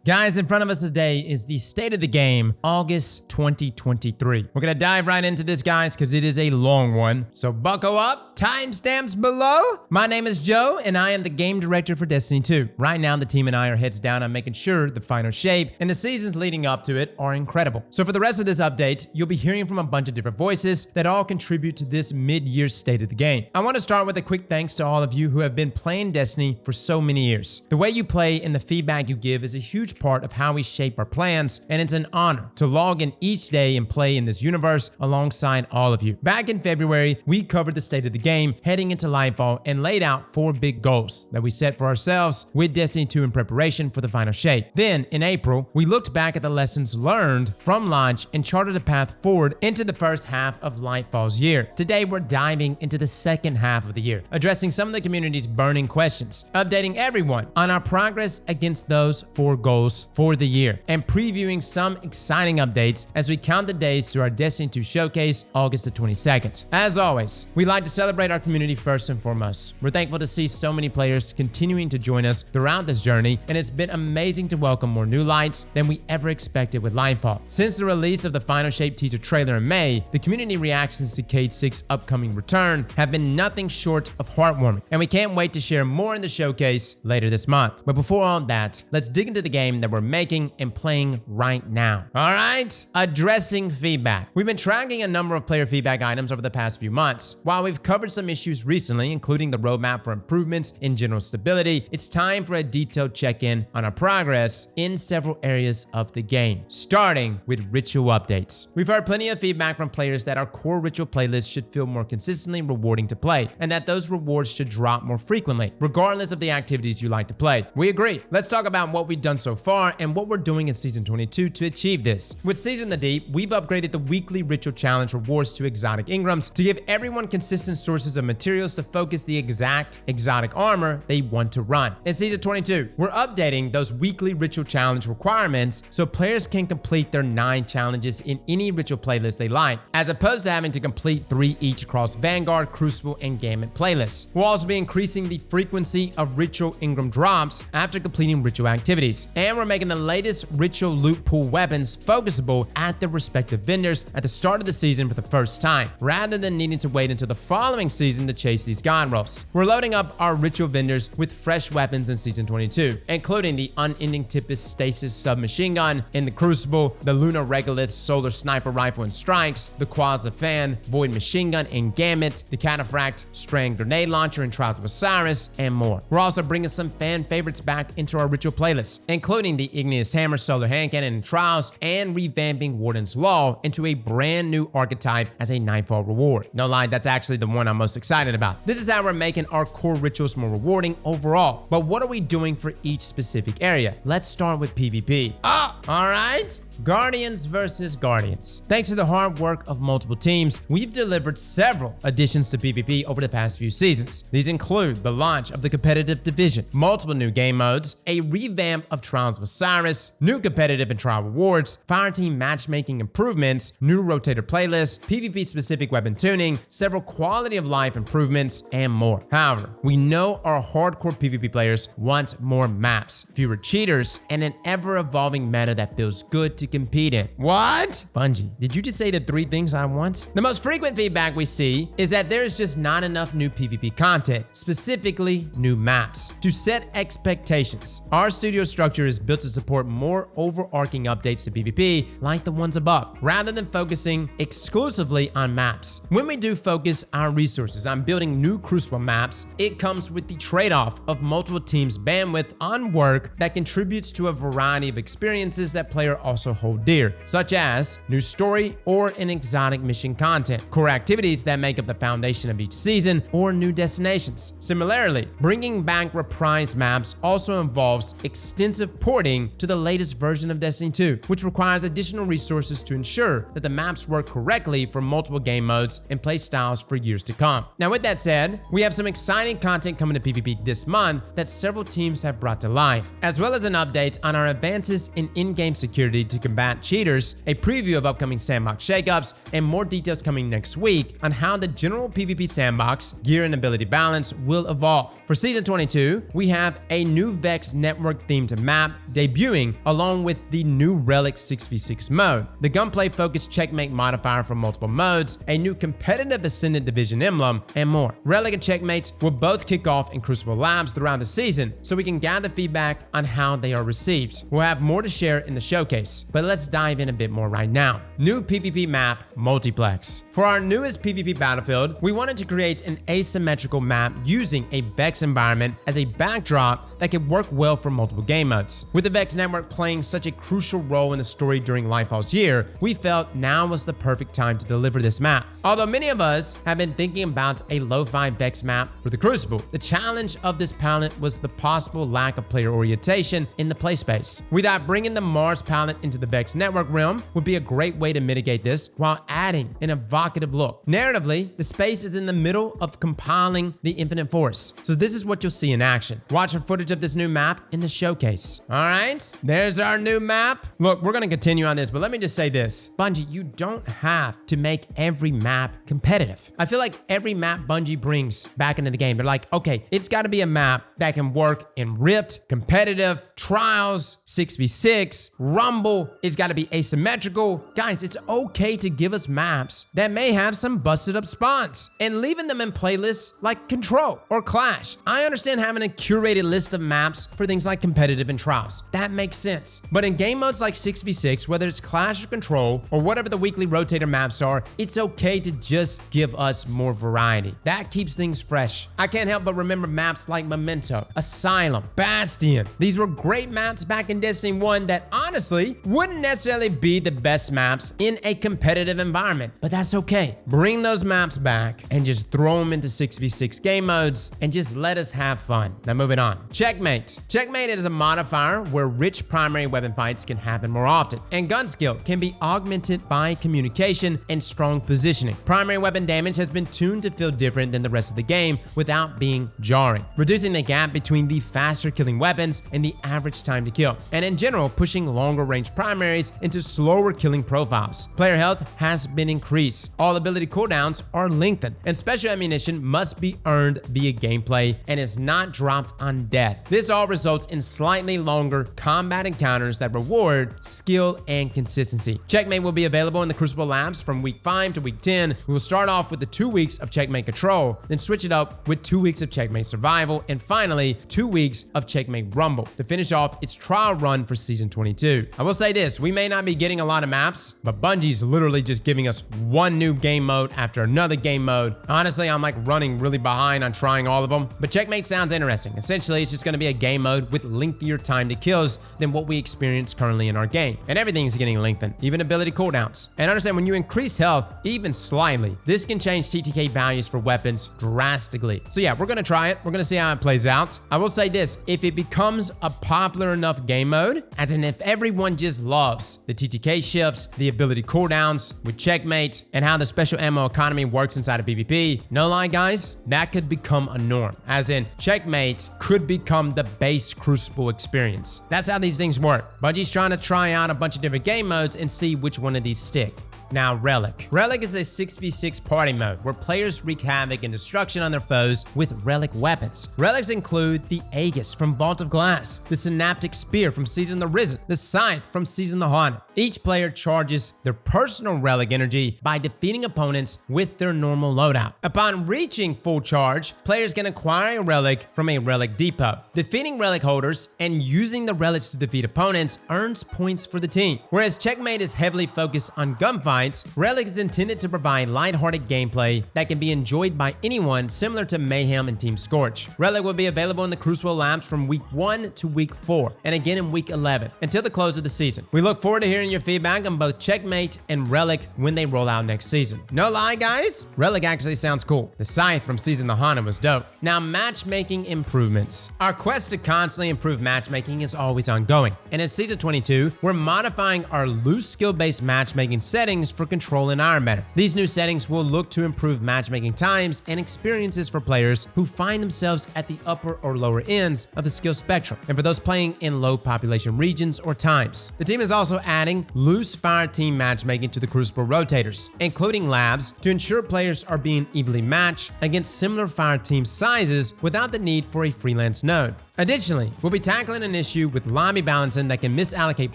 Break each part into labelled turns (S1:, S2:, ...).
S1: Guys, in front of us today is the state of the game, August 2023. We're gonna dive right into this, guys, because it is a long one. So buckle up, timestamps below. My name is Joe, and I am the game director for Destiny 2. Right now, the team and I are heads down on making sure the final shape and the seasons leading up to it are incredible. So for the rest of this update, you'll be hearing from a bunch of different voices that all contribute to this mid-year state of the game. I want to start with a quick thanks to all of you who have been playing Destiny for so many years. The way you play and the feedback you give is a huge part of how we shape our plans, and it's an honor to log in each day and play in this universe alongside all of you. Back in February, we covered the state of the game heading into Lightfall and laid out 4 big goals that we set for ourselves with Destiny 2 in preparation for the final shape. Then, in April, we looked back at the lessons learned from launch and charted a path forward into the first half of Lightfall's year. Today, we're diving into the second half of the year, addressing some of the community's burning questions, updating everyone on our progress against those 4 goals for the year, and previewing some exciting updates as we count the days to our Destiny 2 showcase, August the 22nd. As always, we like to celebrate our community first and foremost. We're thankful to see so many players continuing to join us throughout this journey, and it's been amazing to welcome more new lights than we ever expected with Lightfall. Since the release of the Final Shape teaser trailer in May, the community reactions to Cade 6's upcoming return have been nothing short of heartwarming, and we can't wait to share more in the showcase later this month. But before all that, let's dig into the game that we're making and playing right now. All right, addressing feedback. We've been tracking a number of player feedback items over the past few months. While we've covered some issues recently, including the roadmap for improvements in general stability, it's time for a detailed check-in on our progress in several areas of the game, starting with ritual updates. We've heard plenty of feedback from players that our core ritual playlist should feel more consistently rewarding to play, and that those rewards should drop more frequently, regardless of the activities you like to play. We agree. Let's talk about what we've done so far and what we're doing in Season 22 to achieve this. With Season the Deep, we've upgraded the weekly Ritual Challenge rewards to exotic Ingrams to give everyone consistent sources of materials to focus the exact exotic armor they want to run. In Season 22, we're updating those weekly Ritual Challenge requirements so players can complete their 9 challenges in any ritual playlist they like, as opposed to having to complete 3 each across Vanguard, Crucible, and Gambit playlists. We'll also be increasing the frequency of Ritual Ingram drops after completing ritual activities, and we're making the latest ritual loot pool weapons focusable at their respective vendors at the start of the season for the first time, rather than needing to wait until the following season to chase these god rolls. We're loading up our ritual vendors with fresh weapons in Season 22, including the Unending Tempest Stasis submachine gun in the Crucible, the Luna Regolith Solar Sniper Rifle and Strikes, the Quasar Fan Void Machine Gun in Gambit, the Cataphract Strand Grenade Launcher in Trials of Osiris, and more. We're also bringing some fan favorites back into our ritual playlist, including the Igneous Hammer Solar Hand Cannon in Trials, and revamping Warden's Law into a brand new archetype as a Nightfall reward. No lie, that's actually the one I'm most excited about. This is how we're making our core rituals more rewarding overall. But what are we doing for each specific area? Let's start with PvP. All right. Guardians versus Guardians. Thanks to the hard work of multiple teams, we've delivered several additions to PvP over the past few seasons. These include the launch of the competitive division, multiple new game modes, a revamp of Trials of Osiris, new competitive and trial rewards, fireteam matchmaking improvements, new rotator playlists, PvP specific weapon tuning, several quality of life improvements, and more. However, we know our hardcore PvP players want more maps, fewer cheaters, and an ever-evolving meta that feels good to compete in. What? Bungie, did you just say the 3 things I want? The most frequent feedback we see is that there's just not enough new PvP content, specifically new maps. To set expectations, our studio structure is built to support more overarching updates to PvP like the ones above, rather than focusing exclusively on maps. When we do focus our resources on building new Crucible maps, it comes with the trade-off of multiple teams' bandwidth on work that contributes to a variety of experiences that player also hold dear, such as new story or an exotic mission content, core activities that make up the foundation of each season, or new destinations. Similarly, bringing back reprised maps also involves extensive porting to the latest version of Destiny 2, which requires additional resources to ensure that the maps work correctly for multiple game modes and play styles for years to come. Now, with that said, we have some exciting content coming to PvP this month that several teams have brought to life, as well as an update on our advances in in-game security to combat cheaters, a preview of upcoming Sandbox shakeups, and more details coming next week on how the general PvP Sandbox gear and ability balance will evolve. For Season 22, we have a new Vex network-themed map debuting along with the new Relic 6v6 mode, the gunplay-focused Checkmate modifier for multiple modes, a new competitive Ascendant Division emblem, and more. Relic and Checkmates will both kick off in Crucible Labs throughout the season, so we can gather feedback on how they are received. We'll have more to share in the showcase, but let's dive in a bit more right now. New PvP map, Multiplex. For our newest PvP battlefield, we wanted to create an asymmetrical map using a Vex environment as a backdrop that could work well for multiple game modes. With the Vex network playing such a crucial role in the story during Lightfall's year, we felt now was the perfect time to deliver this map. Although many of us have been thinking about a lo-fi Vex map for the Crucible, the challenge of this palette was the possible lack of player orientation in the play space. We thought bringing the Mars palette into the Vex network realm would be a great way to mitigate this while adding an evocative look. Narratively, the space is in the middle of compiling the Infinite Force, so this is what you'll see in action. Watch for footage of this new map in the showcase. All right, there's our new map. Look, we're gonna continue on this, but let me just say this. Bungie, you don't have to make every map competitive. I feel like every map Bungie brings back into the game, they're like, okay, it's gotta be a map that can work in Rift, competitive, Trials, 6v6, Rumble. It's gotta be asymmetrical. Guys, it's okay to give us maps that may have some busted up spawns and leaving them in playlists like Control or Clash. I understand having a curated list of maps for things like competitive and Trials. That makes sense. But in game modes like 6v6, whether it's Clash or Control or whatever the weekly rotator maps are, it's okay to just give us more variety. That keeps things fresh. I can't help but remember maps like Memento, Asylum, Bastion. These were great maps back in Destiny 1 that honestly wouldn't necessarily be the best maps in a competitive environment, but that's okay. Bring those maps back and just throw them into 6v6 game modes and just let us have fun. Now moving on. Checkmate. Checkmate is a modifier where rich primary weapon fights can happen more often, and gun skill can be augmented by communication and strong positioning. Primary weapon damage has been tuned to feel different than the rest of the game without being jarring, reducing the gap between the faster killing weapons and the average time to kill, and in general pushing longer range primaries into slower killing profiles. Player health has been increased, all ability cooldowns are lengthened, and special ammunition must be earned via gameplay and is not dropped on death. This all results in slightly longer combat encounters that reward skill and consistency. Checkmate will be available in the Crucible Labs from week 5 to week 10. We will start off with the 2 weeks of Checkmate Control, then switch it up with 2 weeks of Checkmate Survival, and finally 2 weeks of Checkmate Rumble to finish off its trial run for Season 22. I will say this, we may not be getting a lot of maps, but Bungie's literally just giving us one new game mode after another game mode. Honestly, I'm like running really behind on trying all of them, but Checkmate sounds interesting. Essentially, it's just going to be a game mode with lengthier time to kills than what we experience currently in our game, and everything's getting lengthened, even ability cooldowns. And understand, when you increase health even slightly, this can change TTK values for weapons drastically. So yeah, we're gonna try it. We're gonna see how it plays out. I will say this, if it becomes a popular enough game mode, as in if everyone just loves the TTK shifts, the ability cooldowns with Checkmate, and how the special ammo economy works inside of PvP, no lie guys, that could become a norm. As in, Checkmate could become the base Crucible experience. That's how these things work. Bungie's trying to try out a bunch of different game modes and see which one of these stick. Now, Relic. Relic is a 6v6 party mode where players wreak havoc and destruction on their foes with Relic weapons. Relics include the Aegis from Vault of Glass, the Synaptic Spear from Season the Risen, the Scythe from Season the Haunted. Each player charges their personal Relic energy by defeating opponents with their normal loadout. Upon reaching full charge, players can acquire a Relic from a Relic depot. Defeating Relic holders and using the Relics to defeat opponents earns points for the team. Whereas Checkmate is heavily focused on gunfights, Relic is intended to provide lighthearted gameplay that can be enjoyed by anyone, similar to Mayhem and Team Scorch. Relic will be available in the Crucible Labs from week 1 to week 4, and again in week 11, until the close of the season. We look forward to hearing your feedback on both Checkmate and Relic when they roll out next season. No lie guys, Relic actually sounds cool. The Scythe from Season the Haunted was dope. Now, matchmaking improvements. Our quest to constantly improve matchmaking is always ongoing, and in Season 22, we're modifying our loose skill-based matchmaking settings settings for control in Iron Banner. These new settings will look to improve matchmaking times and experiences for players who find themselves at the upper or lower ends of the skill spectrum, and for those playing in low population regions or times. The team is also adding loose fire team matchmaking to the Crucible rotators, including labs, to ensure players are being evenly matched against similar fire team sizes without the need for a freelance node. Additionally, we'll be tackling an issue with lobby balancing that can misallocate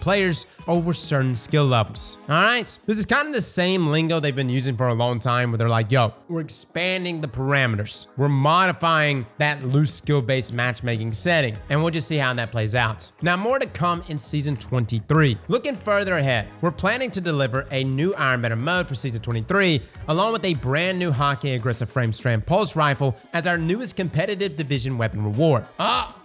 S1: players over certain skill levels. Alright, this is kind of the same lingo they've been using for a long time, where they're like, yo, we're expanding the parameters. We're modifying that loose skill-based matchmaking setting, and we'll just see how that plays out. Now, more to come in Season 23. Looking further ahead, we're planning to deliver a new Iron Banner mode for Season 23, along with a brand new Hockey Aggressive Frame Strand Pulse Rifle as our newest competitive division weapon reward.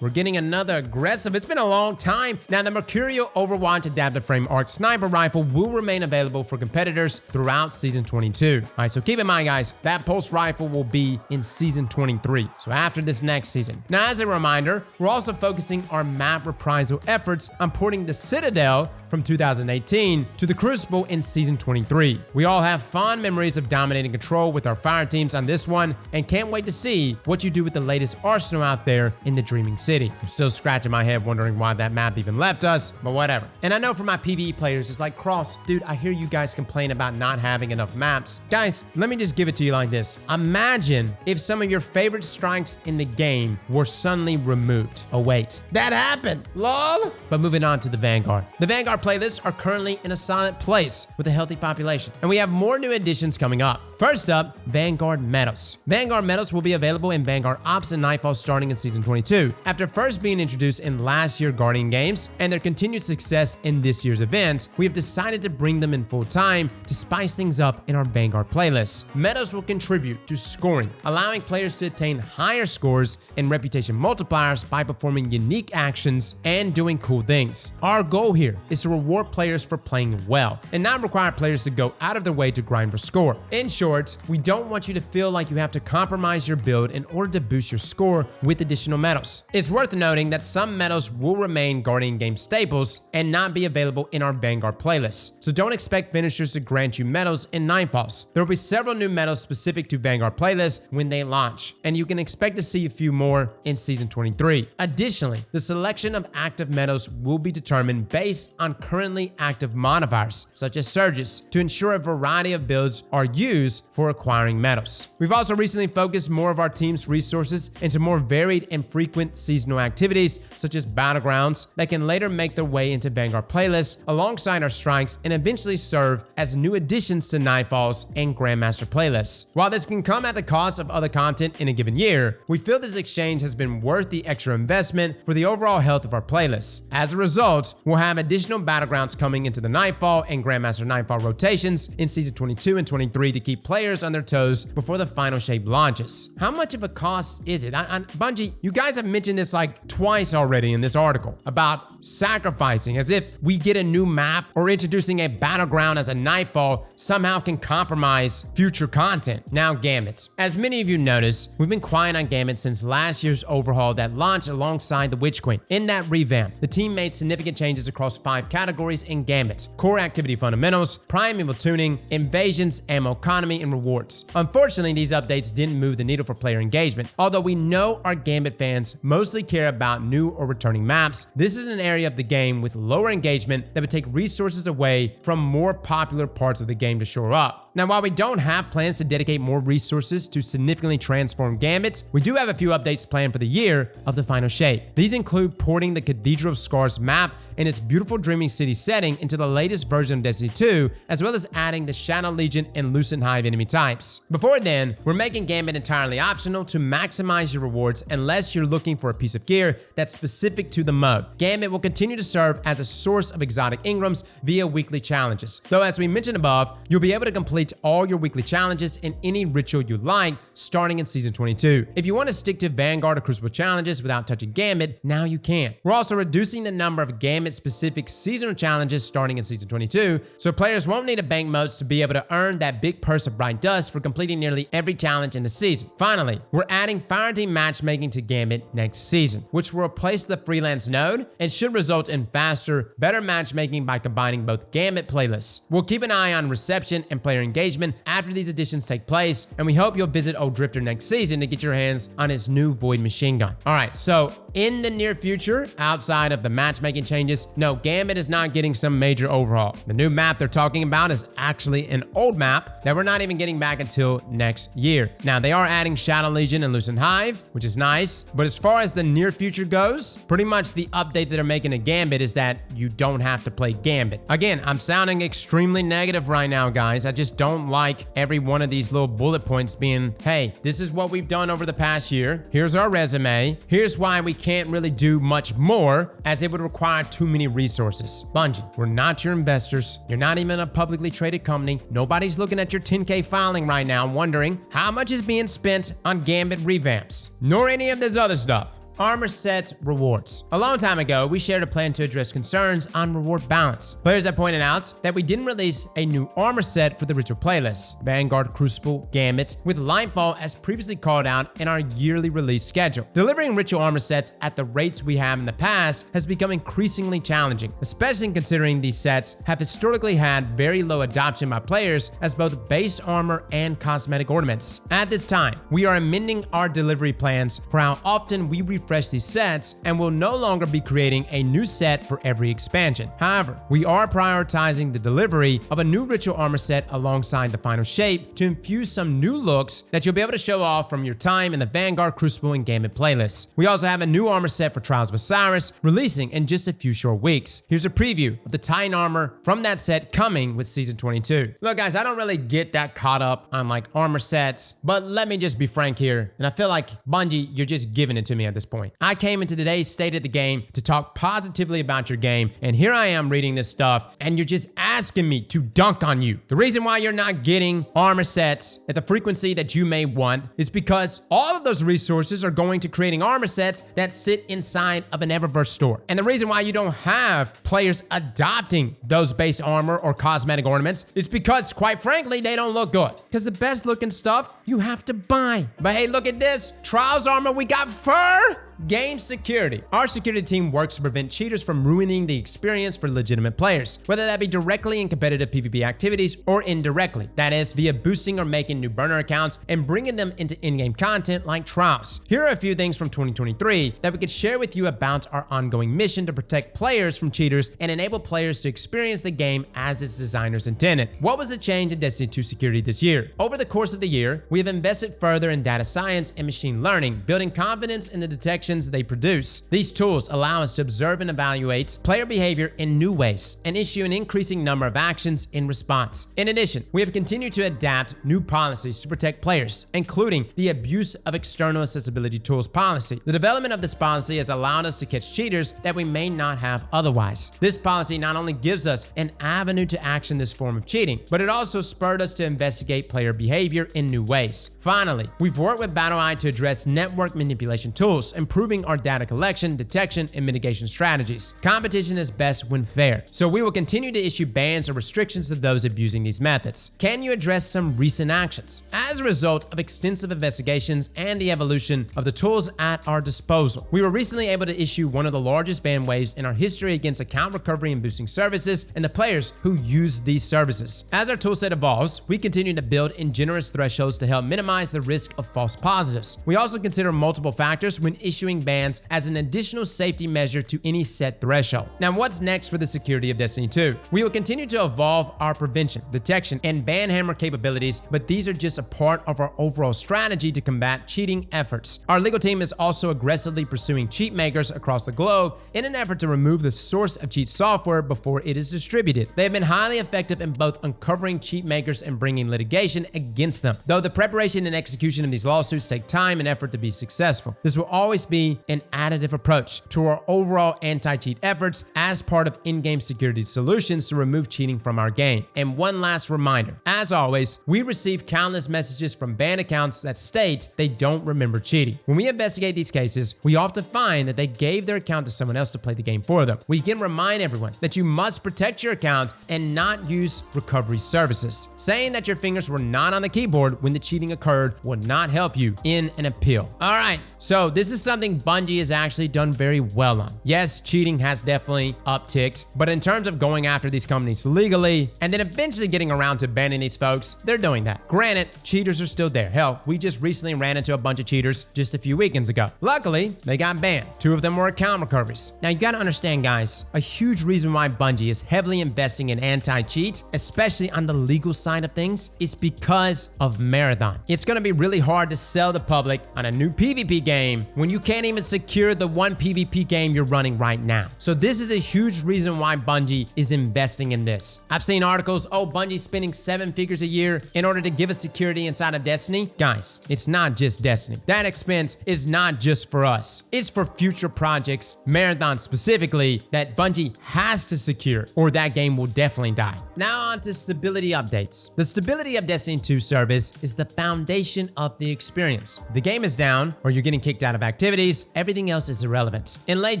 S1: We're getting another aggressive. It's been a long time. Now, the Mercurial Overwatch Adaptive Frame Arc Sniper Rifle will remain available for competitors throughout Season 22. All right, so keep in mind, guys, that Pulse Rifle will be in Season 23, so after this next season. Now, as a reminder, we're also focusing our map reprisal efforts on porting the Citadel from 2018 to the Crucible in Season 23. We all have fond memories of dominating control with our fire teams on this one, and can't wait to see what you do with the latest arsenal out there in the Dreaming City. I'm still scratching my head wondering why that map even left us, but whatever. And I know for my PvE players, it's like, Cross, dude, I hear you guys complain about not having enough maps. Guys, let me just give it to you like this. Imagine if some of your favorite strikes in the game were suddenly removed. Oh wait, that happened, lol. But moving on to the Vanguard. The Vanguard playlists are currently in a solid place with a healthy population, and we have more new additions coming up. First up, Vanguard medals. Vanguard medals will be available in Vanguard Ops and Nightfall starting in Season 22. After first being introduced in last year's Guardian games and their continued success in this year's event, we have decided to bring them in full time to spice things up in our Vanguard playlists. Medals will contribute to scoring, allowing players to attain higher scores and reputation multipliers by performing unique actions and doing cool things. Our goal here is to reward players for playing well and not require players to go out of their way to grind for score. In short, we don't want you to feel like you have to compromise your build in order to boost your score with additional medals. It's worth noting that some medals will remain Guardian game staples and not be available in our Vanguard playlists, so don't expect finishers to grant you medals in Nightfalls. There will be several new medals specific to Vanguard playlists when they launch, and you can expect to see a few more in Season 23. Additionally, the selection of active medals will be determined based on currently active modifiers, such as surges, to ensure a variety of builds are used for acquiring medals. We've also recently focused more of our team's resources into more varied and frequent seasonal activities, such as battlegrounds, that can later make their way into Vanguard playlists alongside our strikes and eventually serve as new additions to Nightfalls and Grandmaster playlists. While this can come at the cost of other content in a given year, we feel this exchange has been worth the extra investment for the overall health of our playlists. As a result, we'll have additional battlegrounds coming into the Nightfall and Grandmaster Nightfall rotations in Season 22 and 23 to keep players on their toes before the final shape launches. How much of a cost is it? Bungie, you guys have mentioned this like twice already in this article about sacrificing, as if we get a new map or introducing a battleground as a Nightfall somehow can compromise future content. Now, Gambit. As many of you noticed, we've been quiet on Gambit since last year's overhaul that launched alongside the Witch Queen. In that revamp, the team made significant changes across 5 categories in Gambit: core activity fundamentals, primeval tuning, invasions, ammo economy, and rewards. Unfortunately, these updates didn't move the needle for player engagement. Although we know our Gambit fans mostly care about new or returning maps, this is an area of the game with lower engagement that would take resources away from more popular parts of the game to shore up. Now, while we don't have plans to dedicate more resources to significantly transform Gambit, we do have a few updates planned for the year of the final shape. These include porting the Cathedral of Scars map and its beautiful Dreaming City setting into the latest version of Destiny 2, as well as adding the Shadow Legion and Lucent Hive enemy types. Before then, we're making Gambit entirely optional to maximize your rewards unless you're looking for a piece of gear that's specific to the mode. Gambit will continue to serve as a source of exotic Ingrams via weekly challenges, though as we mentioned above, you'll be able to complete all your weekly challenges in any ritual you like starting in Season 22. If you want to stick to Vanguard or Crucible challenges without touching Gambit, now you can. We're also reducing the number of Gambit-specific seasonal challenges starting in Season 22, so players won't need to bank modes to be able to earn that big purse of of bright dust for completing nearly every challenge in the season. Finally, we're adding Fireteam matchmaking to Gambit next season, which will replace the freelance node and should result in faster, better matchmaking by combining both Gambit playlists. We'll keep an eye on reception and player engagement after these additions take place, and we hope you'll visit Old Drifter next season to get your hands on his new Void machine gun. Alright, so in the near future, outside of the matchmaking changes, no, Gambit is not getting some major overhaul. The new map they're talking about is actually an old map that we're not even getting back until next year. Now, they are adding Shadow Legion and Lucent Hive, which is nice, but as far as the near future goes, pretty much the update that they're making to Gambit is that you don't have to play Gambit. Again, I'm sounding extremely negative right now, guys. I just don't like every one of these little bullet points being, hey, this is what we've done over the past year. Here's our resume. Here's why we can't really do much more, as it would require too many resources. Bungie, we're not your investors. You're not even a publicly traded company. Nobody's looking at your 10K filing right now wondering how much is being spent on Gambit revamps, nor any of this other stuff. Armor sets rewards. A long time ago, we shared a plan to address concerns on reward balance. Players have pointed out that we didn't release a new armor set for the ritual playlists, Vanguard, Crucible, Gambit, with Lightfall as previously called out in our yearly release schedule. Delivering ritual armor sets at the rates we have in the past has become increasingly challenging, especially considering these sets have historically had very low adoption by players as both base armor and cosmetic ornaments. At this time, we are amending our delivery plans for how often we refresh these sets and will no longer be creating a new set for every expansion. However, we are prioritizing the delivery of a new ritual armor set alongside the final shape to infuse some new looks that you'll be able to show off from your time in the Vanguard, Crucible, and Gambit playlists. We also have a new armor set for Trials of Osiris releasing in just a few short weeks. Here's a preview of the Titan armor from that set coming with Season 22. Look, guys, I don't really get that caught up on like armor sets, but let me just be frank here, and I feel like Bungie, you're just giving it to me at this point. I came into today's State of the Game to talk positively about your game, and here I am reading this stuff, and you're just asking me to dunk on you. The reason why you're not getting armor sets at the frequency that you may want is because all of those resources are going to creating armor sets that sit inside of an Eververse store. And the reason why you don't have players adopting those base armor or cosmetic ornaments is because, quite frankly, they don't look good. Because the best looking stuff you have to buy. But hey, look at this. Trials armor, we got fur. Game security. Our security team works to prevent cheaters from ruining the experience for legitimate players, whether that be directly in competitive PvP activities or indirectly, that is, via boosting or making new burner accounts and bringing them into in-game content like trials. Here are a few things from 2023 that we could share with you about our ongoing mission to protect players from cheaters and enable players to experience the game as its designers intended. What was the change in Destiny 2 security this year? Over the course of the year, we have invested further in data science and machine learning, building confidence in the detection they produce. These tools allow us to observe and evaluate player behavior in new ways and issue an increasing number of actions in response. In addition, we have continued to adapt new policies to protect players, including the abuse of external accessibility tools policy. The development of this policy has allowed us to catch cheaters that we may not have otherwise. This policy not only gives us an avenue to action this form of cheating, but it also spurred us to investigate player behavior in new ways. Finally, we've worked with BattleEye to address network manipulation tools, improving our data collection, detection, and mitigation strategies. Competition is best when fair, so we will continue to issue bans or restrictions to those abusing these methods. Can you address some recent actions? As a result of extensive investigations and the evolution of the tools at our disposal, we were recently able to issue one of the largest ban waves in our history against account recovery and boosting services and the players who use these services. As our toolset evolves, we continue to build in generous thresholds to help minimize the risk of false positives. We also consider multiple factors when issuing bans as an additional safety measure to any set threshold. Now, what's next for the security of Destiny 2? We will continue to evolve our prevention, detection, and ban hammer capabilities, but these are just a part of our overall strategy to combat cheating efforts. Our legal team is also aggressively pursuing cheat makers across the globe in an effort to remove the source of cheat software before it is distributed. They have been highly effective in both uncovering cheat makers and bringing litigation against them, though the preparation and execution of these lawsuits take time and effort to be successful. This will always be an additive approach to our overall anti-cheat efforts as part of in-game security solutions to remove cheating from our game. And one last reminder, as always, we receive countless messages from banned accounts that state they don't remember cheating. When we investigate these cases, we often find that they gave their account to someone else to play the game for them. We can remind everyone that you must protect your account and not use recovery services. Saying that your fingers were not on the keyboard when the cheating occurred will not help you in an appeal. All right, so this is something Bungie has actually done very well on. Yes, cheating has definitely upticked, but in terms of going after these companies legally and then eventually getting around to banning these folks, they're doing that. Granted, cheaters are still there. Hell, we just recently ran into a bunch of cheaters just a few weekends ago. Luckily, they got banned. 2 of them were account recoveries. Now you gotta understand, guys, a huge reason why Bungie is heavily investing in anti-cheat, especially on the legal side of things, is because of Marathon. It's gonna be really hard to sell the public on a new PvP game when you can't even secure the one PvP game you're running right now. So this is a huge reason why Bungie is investing in this. I've seen articles, oh, Bungie's spending 7 figures a year in order to give us security inside of Destiny. Guys, it's not just Destiny. That expense is not just for us. It's for future projects, Marathon specifically, that Bungie has to secure or that game will definitely die. Now on to stability updates. The stability of Destiny 2 service is the foundation of the experience. If the game is down or you're getting kicked out of activities, everything else is irrelevant. In late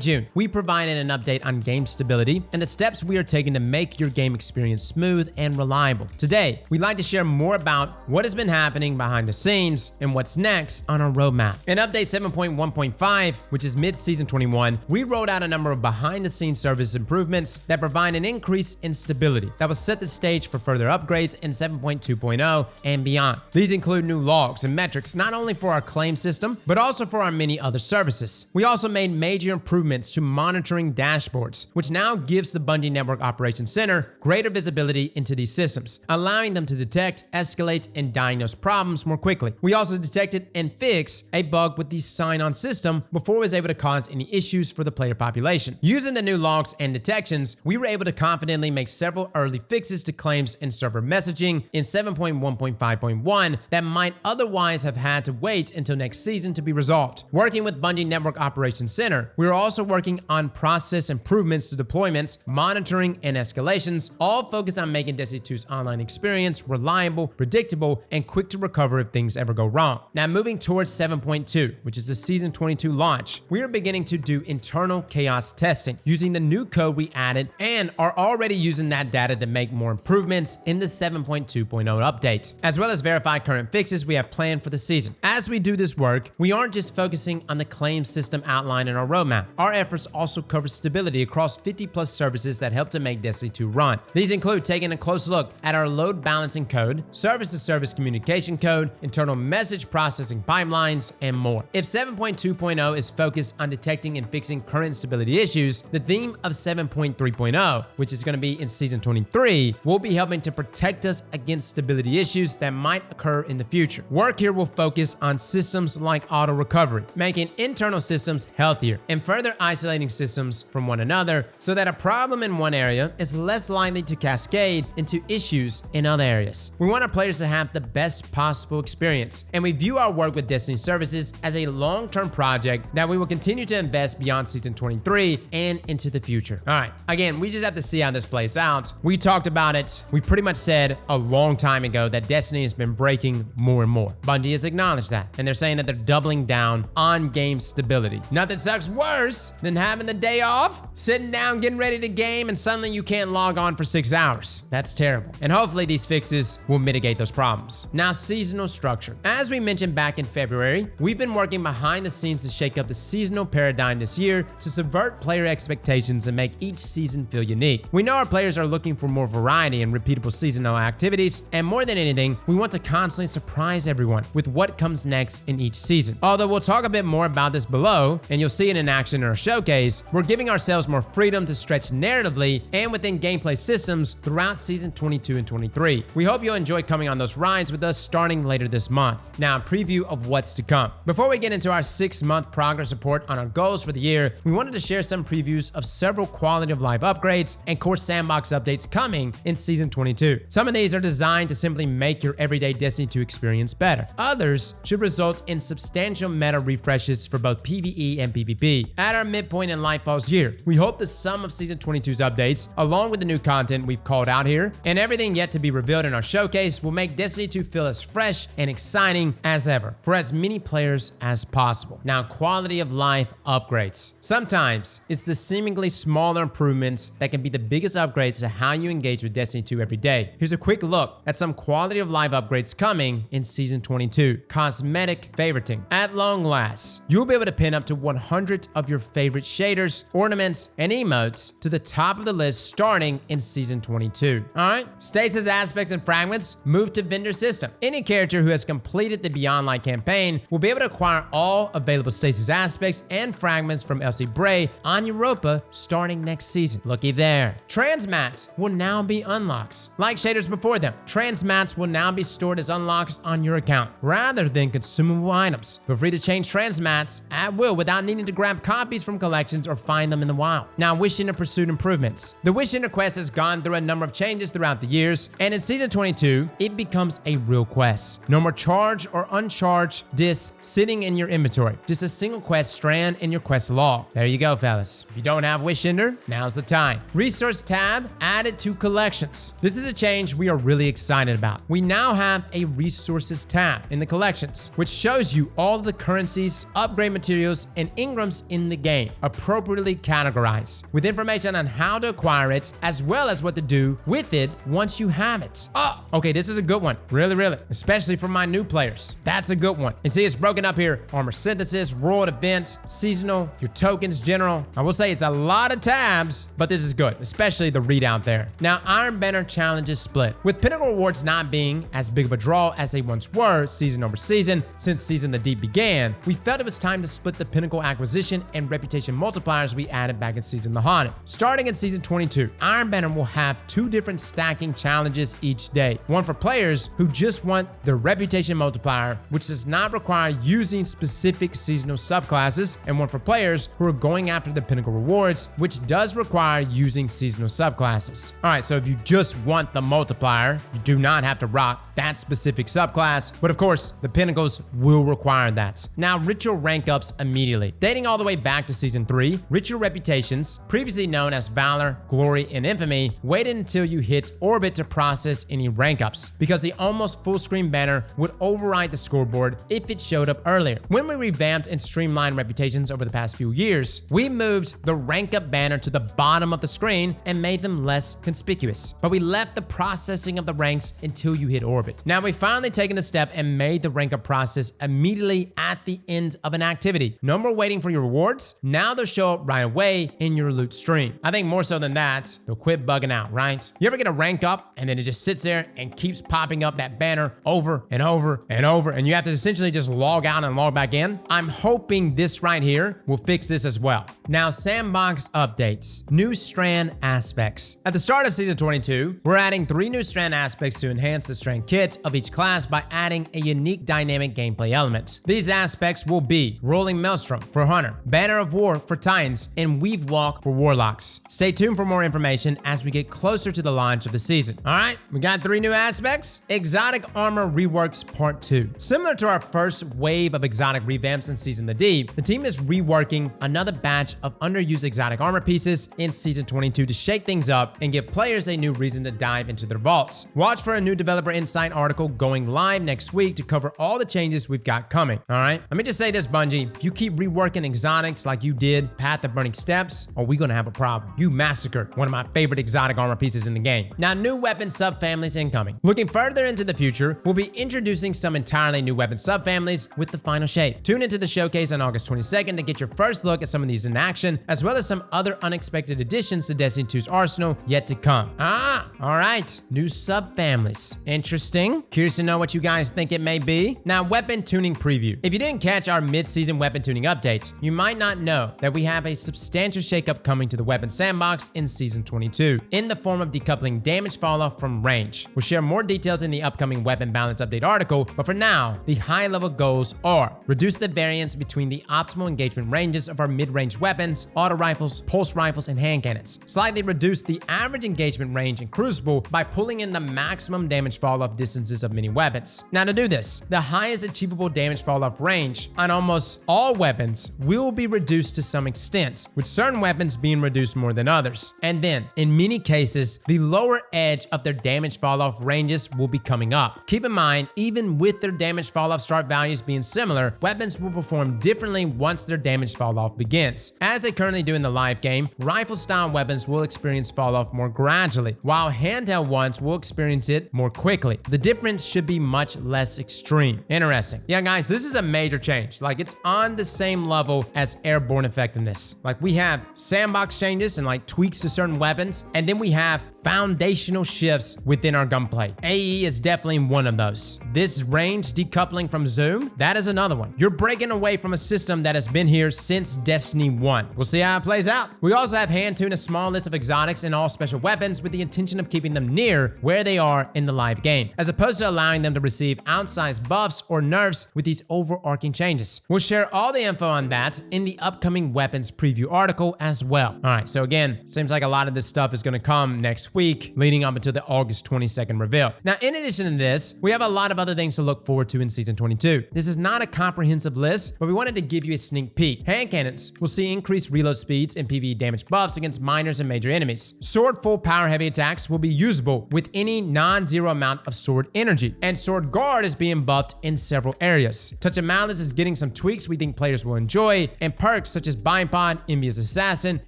S1: June, we provided an update on game stability and the steps we are taking to make your game experience smooth and reliable. Today, we'd like to share more about what has been happening behind the scenes and what's next on our roadmap. In update 7.1.5, which is mid-season 21, we rolled out a number of behind-the-scenes service improvements that provide an increase in stability that will set the stage for further upgrades in 7.2.0 and beyond. These include new logs and metrics not only for our claim system, but also for our many other services. We also made major improvements to monitoring dashboards, which now gives the Bungie Network Operations Center greater visibility into these systems, allowing them to detect, escalate, and diagnose problems more quickly. We also detected and fixed a bug with the sign-on system before it was able to cause any issues for the player population. Using the new logs and detections, we were able to confidently make several early fixes to claims and server messaging in 7.1.5.1 that might otherwise have had to wait until next season to be resolved. Working with Bungie Network Operations Center, we are also working on process improvements to deployments, monitoring, and escalations, all focused on making Destiny 2's online experience reliable, predictable, and quick to recover if things ever go wrong. Now moving towards 7.2, which is the Season 22 launch, we are beginning to do internal chaos testing using the new code we added and are already using that data to make more improvements in the 7.2.0 update, as well as verify current fixes we have planned for the season. As we do this work, we aren't just focusing on the claim system outlined in our roadmap. Our efforts also cover stability across 50+ services that help to make Destiny 2 run. These include taking a close look at our load balancing code, service-to-service communication code, internal message processing pipelines, and more. If 7.2.0 is focused on detecting and fixing current stability issues, the theme of 7.3.0, which is going to be in Season 23, will be helping to protect us against stability issues that might occur in the future. Work here will focus on systems like auto recovery, making internal systems healthier, and further isolating systems from one another so that a problem in one area is less likely to cascade into issues in other areas. We want our players to have the best possible experience, and we view our work with Destiny services as a long-term project that we will continue to invest beyond Season 23 and into the future. All right, again, we just have to see how this plays out. We talked about it. We pretty much said a long time ago that Destiny has been breaking more and more. Bungie has acknowledged that, and they're saying that they're doubling down on game stability. Nothing sucks worse than having the day off, sitting down, getting ready to game, and suddenly you can't log on for 6 hours. That's terrible. And hopefully these fixes will mitigate those problems. Now, seasonal structure. As we mentioned back in February, we've been working behind the scenes to shake up the seasonal paradigm this year to subvert player expectations and make each season feel unique. We know our players are looking for more variety and repeatable seasonal activities, and more than anything, we want to constantly surprise everyone with what comes next in each season. Although we'll talk a bit more about this below, and you'll see it in action in our showcase, we're giving ourselves more freedom to stretch narratively and within gameplay systems throughout Season 22 and 23. We hope you'll enjoy coming on those rides with us starting later this month. Now, a preview of what's to come. Before we get into our 6-month progress report on our goals for the year, we wanted to share some previews of several quality of life upgrades and core Sandbox updates coming in Season 22. Some of these are designed to simply make your everyday Destiny 2 experience better. Others should result in substantial meta refreshes changes for both PvE and PvP at our midpoint in Lightfall's year. We hope the sum of Season 22's updates, along with the new content we've called out here, and everything yet to be revealed in our showcase will make Destiny 2 feel as fresh and exciting as ever for as many players as possible. Now, quality of life upgrades. Sometimes it's the seemingly smaller improvements that can be the biggest upgrades to how you engage with Destiny 2 every day. Here's a quick look at some quality of life upgrades coming in Season 22. Cosmetic favoriting. At long last, you'll be able to pin up to 100 of your favorite shaders, ornaments, and emotes to the top of the list starting in Season 22. Alright? Stasis aspects and fragments move to vendor system. Any character who has completed the Beyond Light campaign will be able to acquire all available stasis aspects and fragments from LC Bray on Europa starting next season. Looky there. Transmats will now be unlocks. Like shaders before them, transmats will now be stored as unlocks on your account rather than consumable items. Feel free to change transmats at will without needing to grab copies from collections or find them in the wild. Now, Wish Ender Pursuit improvements. The Wish Ender quest has gone through a number of changes throughout the years, and in Season 22, it becomes a real quest. No more charged or uncharged discs sitting in your inventory. Just a single quest strand in your quest log. There you go, fellas. If you don't have Wish Ender, now's the time. Resource tab added to collections. This is a change we are really excited about. We now have a resources tab in the collections, which shows you all of the currencies, upgrade materials, and engrams in the game, appropriately categorized, with information on how to acquire it, as well as what to do with it once you have it. Oh, okay, this is a good one. Really, especially for my new players. That's a good one. And see, it's broken up here. Armor synthesis, world event, seasonal, your tokens, general. I will say it's a lot of tabs, but this is good, especially the readout there. Now, Iron Banner challenges split. With Pinnacle rewards not being as big of a draw as they once were season over season since Season the Deep began, we felt it was time to split the Pinnacle acquisition and reputation multipliers we added back in Season the Haunted. Starting in Season 22, Iron Banner will have 2 different stacking challenges each day. One for players who just want the reputation multiplier, which does not require using specific seasonal subclasses, and one for players who are going after the Pinnacle rewards, which does require using seasonal subclasses. Alright, so if you just want the multiplier, you do not have to rock that specific subclass, but of course, the Pinnacles will require that. Now, ritual rank ups immediately. Dating all the way back to Season 3, ritual reputations, previously known as Valor, Glory, and Infamy, waited until you hit Orbit to process any rank ups, because the almost full screen banner would override the scoreboard if it showed up earlier. When we revamped and streamlined reputations over the past few years, we moved the rank up banner to the bottom of the screen and made them less conspicuous, but we left the processing of the ranks until you hit Orbit. Now, we've finally taken the step and made the rank up process immediately at the end of an activity. No more waiting for your rewards. Now they'll show up right away in your loot stream. I think more so than that, they'll quit bugging out, right? You ever get a rank up and then it just sits there and keeps popping up that banner over and over and over, and you have to essentially just log out and log back in? I'm hoping this right here will fix this as well. Now, Sandbox updates. New Strand aspects. At the start of Season 22, we're adding 3 new Strand aspects to enhance the Strand kit of each class by adding a unique dynamic gameplay element. These aspects will be Rolling Maelstrom for Hunter, Banner of War for Titans, and Weave Walk for Warlocks. Stay tuned for more information as we get closer to the launch of the season. Alright, we got 3 new aspects. Exotic Armor Reworks Part 2. Similar to our first wave of exotic revamps in Season the Deep, the team is reworking another batch of underused exotic armor pieces in Season 22 to shake things up and give players a new reason to dive into their vaults. Watch for a new developer insight article going live next week to cover all the changes we've got coming. Alright, let me just say this, Bungie. If you keep reworking exotics like you did Path of Burning Steps, we're gonna have a problem. You massacred one of my favorite exotic armor pieces in the game. Now, new weapon subfamilies incoming. Looking further into the future, we'll be introducing some entirely new weapon subfamilies with the final shape. Tune into the showcase on August 22nd to get your first look at some of these in action, as well as some other unexpected additions to Destiny 2's arsenal yet to come. Alright, new subfamilies. Interesting. Curious to know what you guys think it may be. Now, weapon tuning preview. If you didn't catch our mid-season weapon tuning update, you might not know that we have a substantial shakeup coming to the weapon sandbox in Season 22, in the form of decoupling damage falloff from range. We'll share more details in the upcoming weapon balance update article, but for now, the high-level goals are: reduce the variance between the optimal engagement ranges of our mid-range weapons, auto rifles, pulse rifles, and hand cannons. Slightly reduce the average engagement range in crucible Crucible by pulling in the maximum damage fall-off distances of many weapons. Now to do this, the highest achievable damage fall-off range on almost all weapons will be reduced to some extent, with certain weapons being reduced more than others. And then, in many cases, the lower edge of their damage fall-off ranges will be coming up. Keep in mind, even with their damage fall-off start values being similar, weapons will perform differently once their damage fall-off begins. As they currently do in the live game, rifle-style weapons will experience fall-off more gradually, while handheld ones will experience it more quickly. The difference should be much less extreme. Interesting. Yeah, guys, this is a major change. Like, it's on the same level as airborne effectiveness. Like, we have sandbox changes and like tweaks to certain weapons, and then we have foundational shifts within our gunplay. AE is definitely one of those. This range decoupling from zoom, that is another one. You're breaking away from a system that has been here since Destiny 1. We'll see how it plays out. We also have hand-tuned a small list of exotics and all special weapons with the intention of keeping them near where they are in the live game, as opposed to allowing them to receive outsized buffs or nerfs with these overarching changes. We'll share all the info on that in the upcoming weapons preview article as well. All right, so again, seems like a lot of this stuff is going to come next week, leading up until the August 22nd reveal. Now, in addition to this, we have a lot of other things to look forward to in Season 22. This is not a comprehensive list, but we wanted to give you a sneak peek. Hand cannons will see increased reload speeds and PvE damage buffs against minors and major enemies. Sword full power heavy attacks will be usable with any non-zero amount of sword energy, and sword guard is being buffed in several areas. Touch of Malice is getting some tweaks we think players will enjoy, and perks such as Bind Pod, Envious Assassin,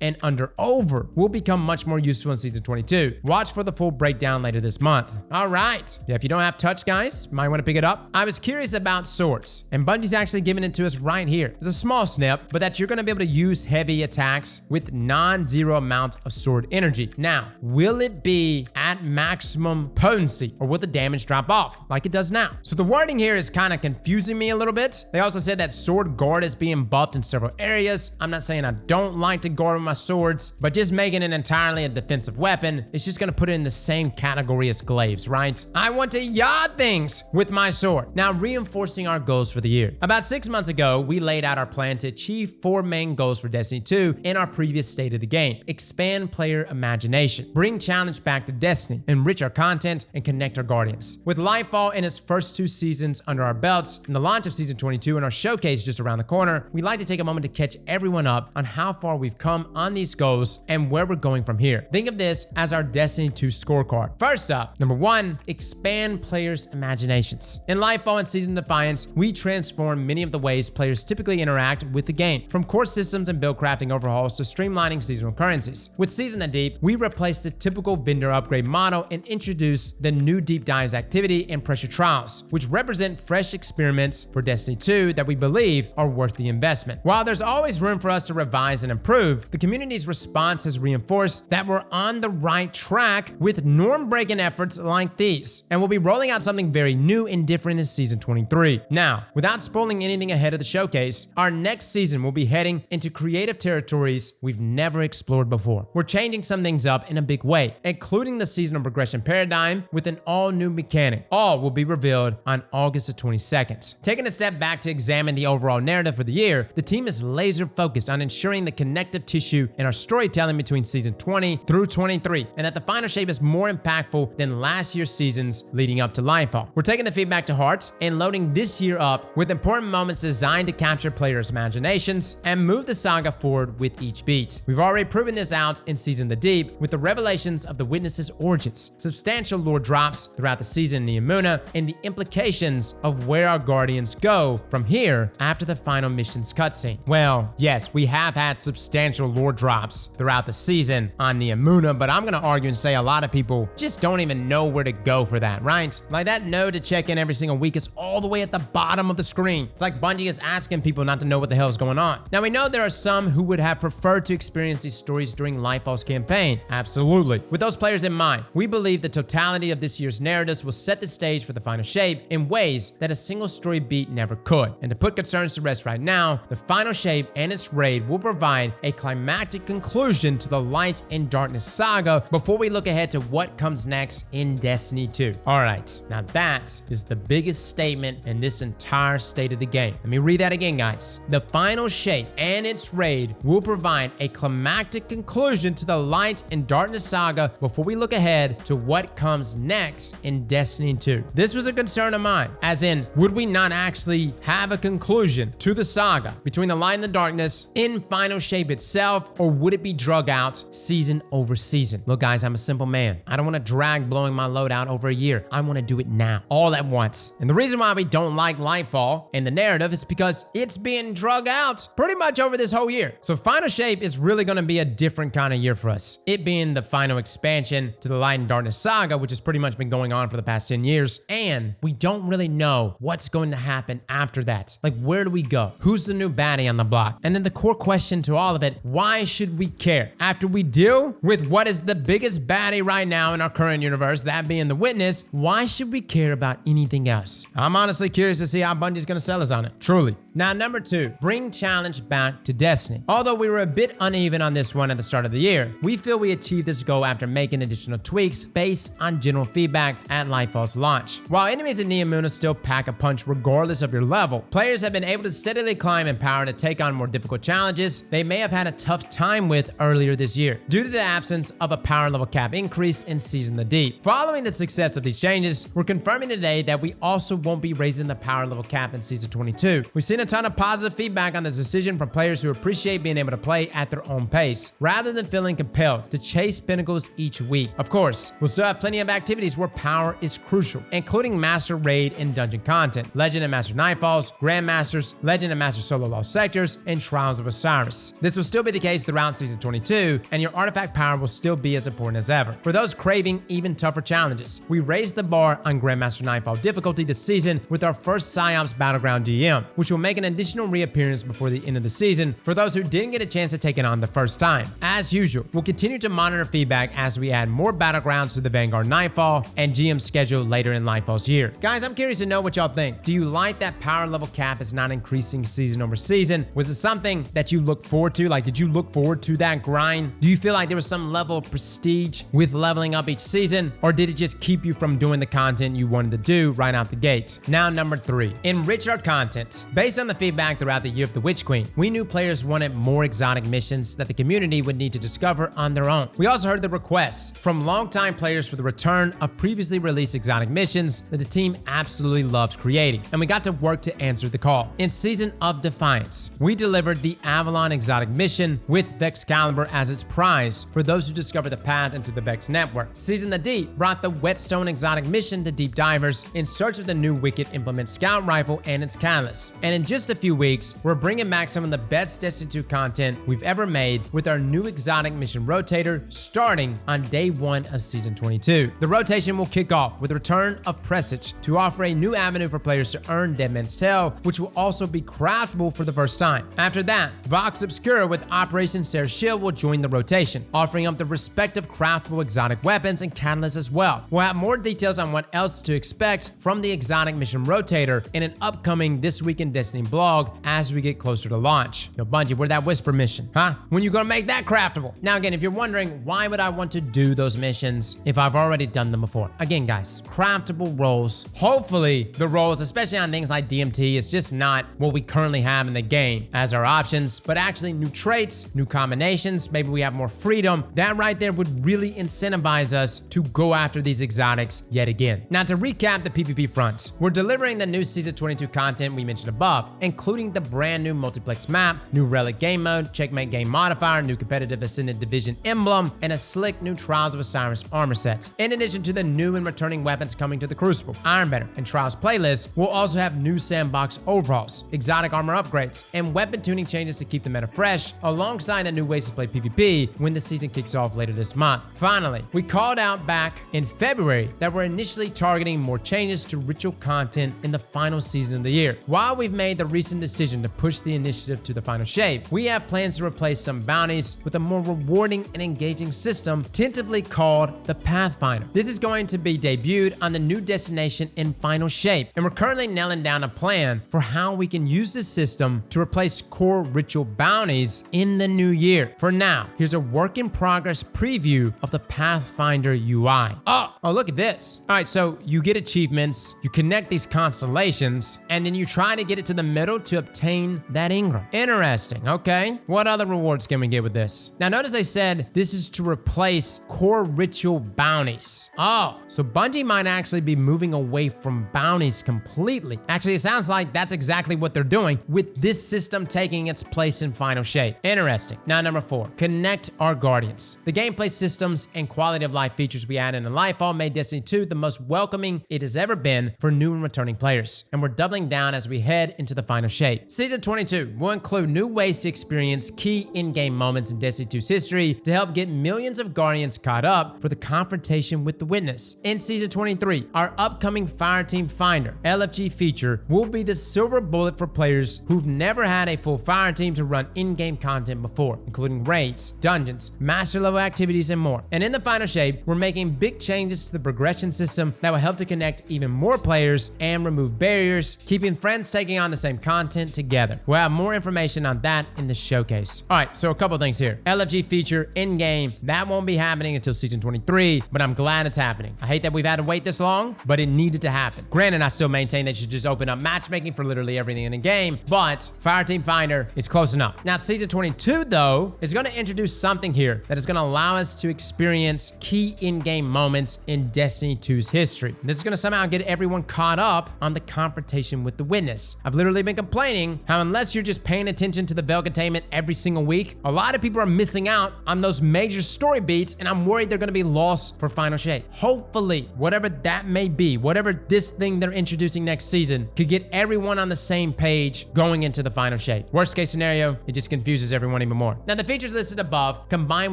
S1: and Under Over will become much more useful in Season 22. Watch for the full breakdown later this month. All right. Yeah, if you don't have touch, guys, might want to pick it up. I was curious about swords, and Bungie's actually giving it to us right here. It's a small snip, but that you're going to be able to use heavy attacks with non-zero amount of sword energy. Now, will it be at maximum potency, or will the damage drop off like it does now? So the wording here is kind of confusing me a little bit. They also said that sword guard is being buffed in several areas. I'm not saying I don't like to guard with my swords, but just making it entirely a defensive weapon is just going to put it in the same category as glaives, right? I want to yard things with my sword. Now, reinforcing our goals for the year. About 6 months ago, we laid out our plan to achieve 4 main goals for Destiny 2 in our previous state of the game. Expand player imagination, bring challenge back to Destiny, enrich our content, and connect our guardians. With Lightfall in its first 2 seasons under our belts, and the launch of Season 22 and our showcase just around the corner, we'd like to take a moment to catch everyone up on how far we've come on these goals and where we're going from here. Think of this as our Destiny 2 scorecard. First up, number 1, expand players' imaginations. In Lightfall and Season Defiance, we transform many of the ways players typically interact with the game, from core systems and build crafting overhauls to streamlining seasonal currencies. With Season the Deep, we replaced the typical vendor upgrade model and introduced the new Deep Dives activity and Pressure Trials, which represent fresh experiments for Destiny 2 that we believe are worth the investment. While there's always room for us to revise and improve, the community's response has reinforced that we're on the right track with norm-breaking efforts like these, and we'll be rolling out something very new and different in Season 23. Now, without spoiling anything ahead of the showcase, our next season will be heading into creative territories we've never explored before. We're changing some things up in a big way, including the seasonal progression paradigm with an all-new mechanic. All will be revealed on August the 22nd. Taking a step back to examine the overall narrative for the year, the team is laser-focused on ensuring the connective tissue in our storytelling between Season 20 through 23, and that the final shape is more impactful than last year's seasons leading up to Lightfall. We're taking the feedback to heart and loading this year up with important moments designed to capture players' imaginations and move the saga forward with each beat. We've already proven this out in Season the Deep with the revelations of the Witness's origins, substantial lore drops throughout the season in Neomuna, and the implications of where our guardians go from here after the final missions cutscene. Well, yes, we have had substantial lore drops throughout the season on Neomuna, but I'm gonna argue and say a lot of people just don't even know where to go for that, right? Like, that node to check in every single week is all the way at the bottom of the screen. It's like Bungie is asking people not to know what the hell is going on. Now, we know there are some who would have preferred to experience these stories during Lightfall's campaign. Absolutely. With those players in mind, we believe the totality of this year's narratives will set the stage for the final shape in ways that a single story beat never could. And to put concerns to rest right now, the final shape and its raid will provide a climactic conclusion to the Light and Darkness saga before we look ahead to what comes next in Destiny 2. Alright, now that is the biggest statement in this entire state of the game. Let me read that again, guys. The final shape and its raid will provide a climactic conclusion to the Light and Darkness saga before we look ahead ahead to what comes next in Destiny 2. This was a concern of mine, as in, would we not actually have a conclusion to the saga between the light and the darkness in Final Shape itself, or would it be drug out season over season? Look guys, I'm a simple man. I don't want to drag blowing my load out over a year. I want to do it now, all at once. And the reason why we don't like Lightfall in the narrative is because it's being drug out pretty much over this whole year. So Final Shape is really going to be a different kind of year for us. It being the final expansion to the Light and Darkness saga, which has pretty much been going on for the past 10 years. And we don't really know what's going to happen after that. Like, where do we go? Who's the new baddie on the block? And then the core question to all of it, why should we care? After we deal with what is the biggest baddie right now in our current universe, that being the Witness, why should we care about anything else? I'm honestly curious to see how Bungie's gonna sell us on it, truly. Now, number 2, bring challenge back to Destiny. Although we were a bit uneven on this one at the start of the year, we feel we achieved this goal after making additional tweaks based on general feedback at Lightfall's launch. While enemies in Neomuna still pack a punch regardless of your level, players have been able to steadily climb in power to take on more difficult challenges they may have had a tough time with earlier this year, due to the absence of a power level cap increase in Season of the Deep. Following the success of these changes, we're confirming today that we also won't be raising the power level cap in Season 22. We've seen a ton of positive feedback on this decision from players who appreciate being able to play at their own pace, rather than feeling compelled to chase pinnacles each week. Of course, we'll still have plenty of activities where power is crucial, including Master Raid and Dungeon content, Legend and Master Nightfalls, Grandmasters, Legend and Master Solo Lost Sectors, and Trials of Osiris. This will still be the case throughout Season 22, and your artifact power will still be as important as ever. For those craving even tougher challenges, we raised the bar on Grandmaster Nightfall difficulty this season with our first PsyOps Battleground DM, which will make an additional reappearance before the end of the season for those who didn't get a chance to take it on the first time. As usual, we'll continue to monitor feedback as we add more battlegrounds to the Vanguard Nightfall and GM schedule later in Lightfall's year. Guys, I'm curious to know what y'all think. Do you like that power level cap is not increasing season over season? Was it something that you look forward to? Like, did you look forward to that grind? Do you feel like there was some level of prestige with leveling up each season? Or did it just keep you from doing the content you wanted to do right out the gate? Now, number 3, enrich our content. Based on the feedback throughout the year of the Witch Queen, we knew players wanted more exotic missions that the community would need to discover on their own. We also heard the requests from longtime players for the return of previously released exotic missions that the team absolutely loved creating, and we got to work to answer the call. In Season of Defiance, we delivered the Avalon exotic mission with Vexcalibur as its prize for those who discover the path into the Vex network. Season of the Deep brought the Whetstone exotic mission to deep divers in search of the new Wicked Implement Scout Rifle and its catalyst. And in just a few weeks, we're bringing back some of the best Destiny 2 content we've ever made with our new exotic mission rotator starting on day 1 of Season 22. The rotation will kick off with the return of Presage to offer a new avenue for players to earn Dead Man's Tale, which will also be craftable for the first time. After that, Vox Obscura with Operation Sarah Shield will join the rotation, offering up the respective craftable exotic weapons and catalysts as well. We'll have more details on what else to expect from the exotic mission rotator in an upcoming This Week in Destiny blog as we get closer to launch. Yo, Bungie, where'd that Whisper mission? Huh? When you gonna make that craftable? Now again, if you're wondering why would I want to do those missions if I've already done them before? Again, guys, craftable roles. Hopefully the roles, especially on things like DMT, is just not what we currently have in the game as our options, but actually new traits, new combinations, maybe we have more freedom. That right there would really incentivize us to go after these exotics yet again. Now to recap the PvP front, we're delivering the new Season 22 content we mentioned above, including the brand new Multiplex map, new Relic game mode, Checkmate game modifier, new competitive Ascended Division emblem, and a slick new Trials of Osiris armor set. In addition to the new and returning weapons coming to the Crucible, Ironbetter, and Trials playlist, we'll also have new Sandbox overhauls, exotic armor upgrades, and weapon tuning changes to keep the meta fresh, alongside the new ways to play PvP when the season kicks off later this month. Finally, we called out back in February that we're initially targeting more changes to ritual content in the final season of the year. While we've made the recent decision to push the initiative to the final shape, we have plans to replace some bounties with a more rewarding and engaging system tentatively called the Pathfinder. This is going to be debuted on the new destination in final shape, and we're currently nailing down a plan for how we can use this system to replace core ritual bounties in the new year. For now, here's a work in progress preview of the Pathfinder UI. Oh, Oh, look at this. All right, so you get achievements, you connect these constellations, and then you try to get it to the middle to obtain that Ingram. Interesting, okay. What other rewards can we get with this? Now, notice I said this is to replace core ritual bounties. Oh, so Bungie might actually be moving away from bounties completely. Actually, it sounds like that's exactly what they're doing with this system taking its place in final shape. Interesting. Now, number 4, connect our guardians. The gameplay systems and quality of life features we added in Lightfall made Destiny 2 the most welcoming it has ever been for new and returning players, and we're doubling down as we head into the final shape. Season 22 will include new ways to experience key in-game moments in Destiny 2's history to help get millions of guardians caught up for the confrontation with the Witness. In Season 23, our upcoming Fireteam Finder LFG feature will be the silver bullet for players who've never had a full fireteam to run in-game content before, including raids, dungeons, master level activities, and more. And in the final shape, we're making big changes to the progression system that will help to connect even more players and remove barriers, keeping friends taking on the same content together. We'll have more information on that in the showcase. All right, so a couple things here. LFG feature in-game, that won't be happening until Season 23, but I'm glad it's happening. I hate that we've had to wait this long, but it needed to happen. Granted, I still maintain they should just open up matchmaking for literally everything in the game, but Fireteam Finder is close enough. Now, Season 22, though, is going to introduce something here that is going to allow us to experience key in-game moments in Destiny 2's history. This is going to somehow get everyone caught up on the confrontation with the Witness. I've literally been complaining how unless you're just paying attention to the Veil Containment every single week, a lot of people are missing out on those major story beats, and I'm worried they're going to be lost for final shape. Hopefully, whatever that may be, whatever this thing they're introducing next season, could get everyone on the same page going into the final shape. Worst case scenario, it just confuses everyone even more. Now, the features listed above, combined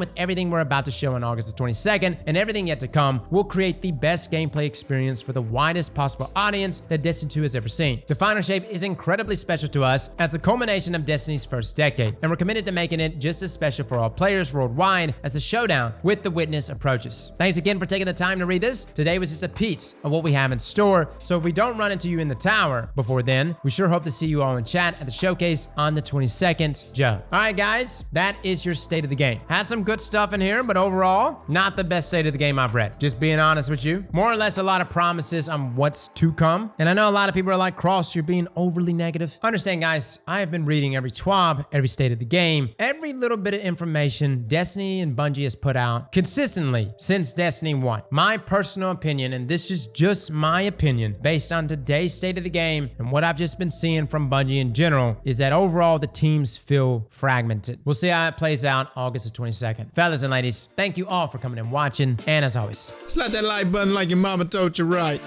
S1: with everything we're about to show on August the 22nd and everything yet to come, will create the best gameplay experience for the widest possible audience that Destiny 2 has ever seen. The final shape is incredibly special to us as the culmination of Destiny's first decade, and we're committed to making it just as special for all players worldwide as the showdown with the Witness approaches. Thanks again for taking the time to read this. Today was just a piece of what we have in store, so if we don't run into you in the tower before then, we sure hope to see you all in chat at the showcase on the 22nd. Joe. All right, guys, that is your state of the game. Had some good stuff in here, but overall, not the best state of the game I've read. Just being honest with you. More or less a lot of promises on what's to come. And I know a lot of people are like, Cross, you're being overly negative. Understand, guys, I have been reading every twab, every state of the game, every little bit of information Destiny and Bungie has put out consistently since Destiny 1. My personal opinion, and this is just my opinion, based on today's state of the game and what I've just been seeing from Bungie in general, is that overall the teams feel fragmented. We'll see how it plays out August the 22nd. Fellas and ladies, thank you all for coming and watching, and as always,
S2: slap that like button like your mama told you right.